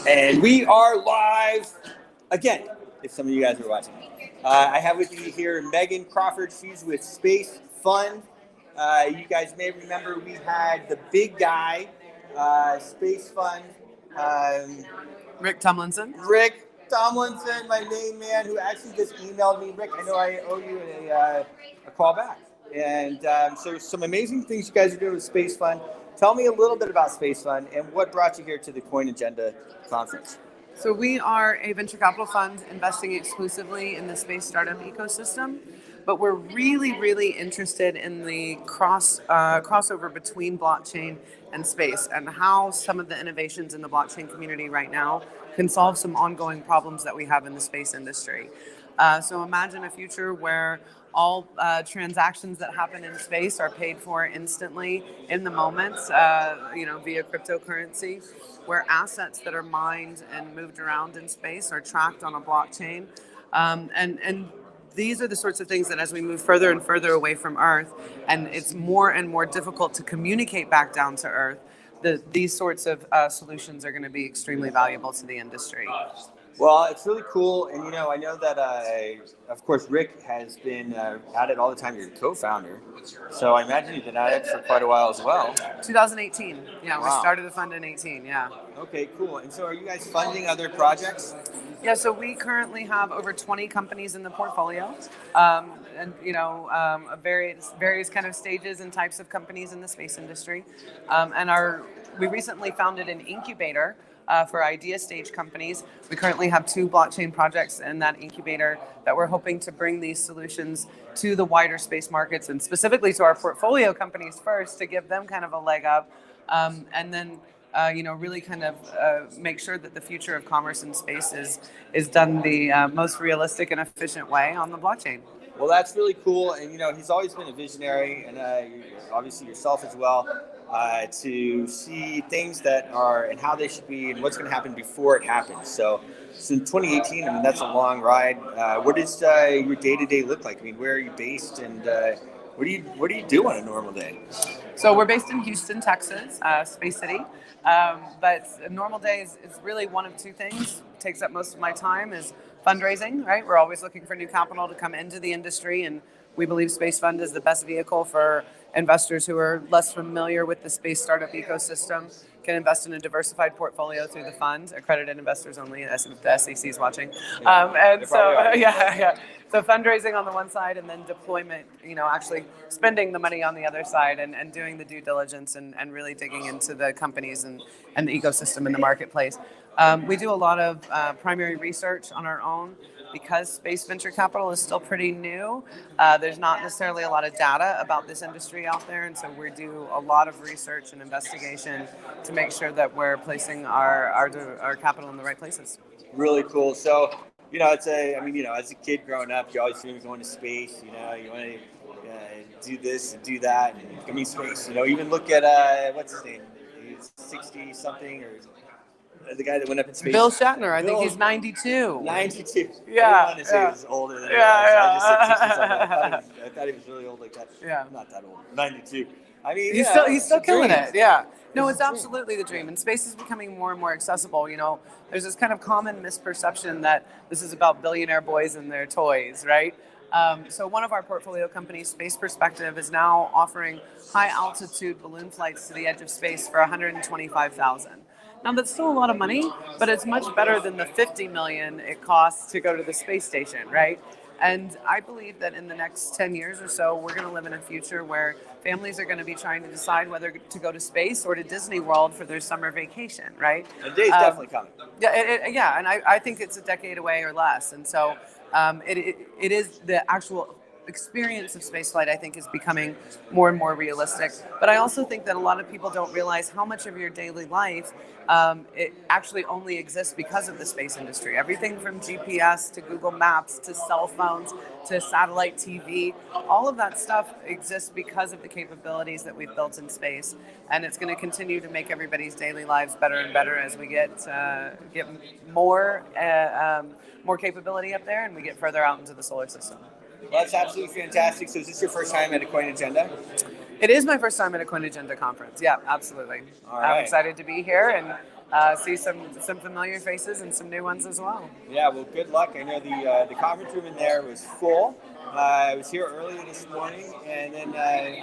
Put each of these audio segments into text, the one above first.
And we are live again, if some of you guys are watching. I have with me here Meagan Crawford. She's with Space Fund. You guys may remember we had the big guy, Space Fund. Rick Tomlinson, my main man, who actually just emailed me. Rick, I know I owe you a call back. And so some amazing things you guys are doing with Space Fund. Tell me a little bit about Space Fund and what brought you here to the Coin Agenda conference. So we are a venture capital fund investing exclusively in the space startup ecosystem, but we're really interested in the crossover between blockchain and space and how some of the innovations in the blockchain community right now can solve some ongoing problems that we have in the space industry. So imagine a future where all transactions that happen in space are paid for instantly in the moment, via cryptocurrency, where assets that are mined and moved around in space are tracked on a blockchain. And these are the sorts of things that as we move further and further away from Earth, and it's more and more difficult to communicate back down to Earth, these sorts of solutions are going to be extremely valuable to the industry. Well, it's really cool, and I know that, of course, Rick has been at it all the time. You're the co-founder, so I imagine you've been at it for quite a while as well. 2018, yeah, wow. We started the fund in 18, yeah. Okay, cool. And so, are you guys funding other projects? Yeah, so we currently have over 20 companies in the portfolio, various kind of stages and types of companies in the space industry, we recently founded an incubator. For idea stage companies. We currently have 2 blockchain projects in that incubator that we're hoping to bring these solutions to the wider space markets and specifically to our portfolio companies first to give them kind of a leg up, and then really kind of make sure that the future of commerce in space is done the most realistic and efficient way on the blockchain. Well, that's really cool, and he's always been a visionary, and obviously yourself as well. To see things that are and how they should be and what's going to happen before it happens. So in 2018, that's a long ride. What does your day-to-day look like? Where are you based, and what do you do on a normal day? So we're based in Houston, Texas, Space City. But a normal day is really one of 2 things. It takes up most of my time is fundraising, right? We're always looking for new capital to come into the industry, and we believe Space Fund is the best vehicle for investors who are less familiar with the space startup ecosystem, can invest in a diversified portfolio through the fund, accredited investors only, if the SEC is watching. So fundraising on the one side and then deployment, actually spending the money on the other side and doing the due diligence and really digging into the companies and the ecosystem in the marketplace. We do a lot of primary research on our own. Because space venture capital is still pretty new, there's not necessarily a lot of data about this industry out there, and so we do a lot of research and investigation to make sure that we're placing our capital in the right places. Really cool. So, it's as a kid growing up, you always dream of going to space. You want to do this and do that, and space. Even look at what's his name? He's 60 something or. The guy that went up in space. Bill Shatner. I think he's 92. 92. Yeah. I wanted to say he was older than I just said 60-something. I thought he was really old like that. Yeah. I'm not that old. 92. He's still killing it. Yeah. No, it's absolutely the dream. And space is becoming more and more accessible. There's this kind of common misperception that this is about billionaire boys and their toys, right? So one of our portfolio companies, Space Perspective, is now offering high altitude balloon flights to the edge of space for $125,000. Now, that's still a lot of money, but it's much better than the $50 million it costs to go to the space station, right? And I believe that in the next 10 years or so, we're going to live in a future where families are going to be trying to decide whether to go to space or to Disney World for their summer vacation, right? The day's definitely coming. Yeah, and I think it's a decade away or less. And so it is the actual experience of spaceflight, I think, is becoming more and more realistic. But I also think that a lot of people don't realize how much of your daily life it actually only exists because of the space industry. Everything from GPS to Google Maps to cell phones to satellite TV, all of that stuff exists because of the capabilities that we've built in space. And it's going to continue to make everybody's daily lives better and better as we get more capability up there and we get further out into the solar system. Well, that's absolutely fantastic. So is this your first time at a Coin Agenda? It is my first time at a Quintagenda conference. Yeah, absolutely. All I'm right. excited to be here and see some familiar faces and some new ones as well. Yeah, well, good luck. I know the conference room in there was full. I was here earlier this morning, and then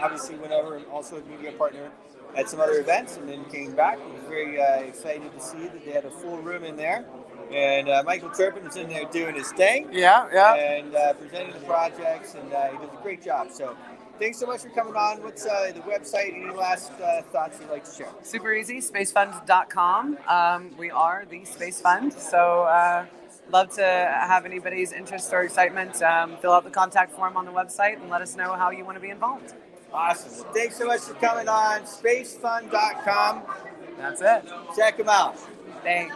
obviously went over and also with media partner at some other events, and then came back. I was very excited to see that they had a full room in there. And Michael Turpin was in there doing his thing. Yeah, yeah. And presenting the projects, and he does a great job. So thanks so much for coming on. What's the website? Any last thoughts you'd like to share? Super easy, spacefund.com. We are the Space Fund. So love to have anybody's interest or excitement. Fill out the contact form on the website and let us know how you want to be involved. Awesome. Well, thanks so much for coming on. Spacefund.com. That's it. Check them out. Thanks.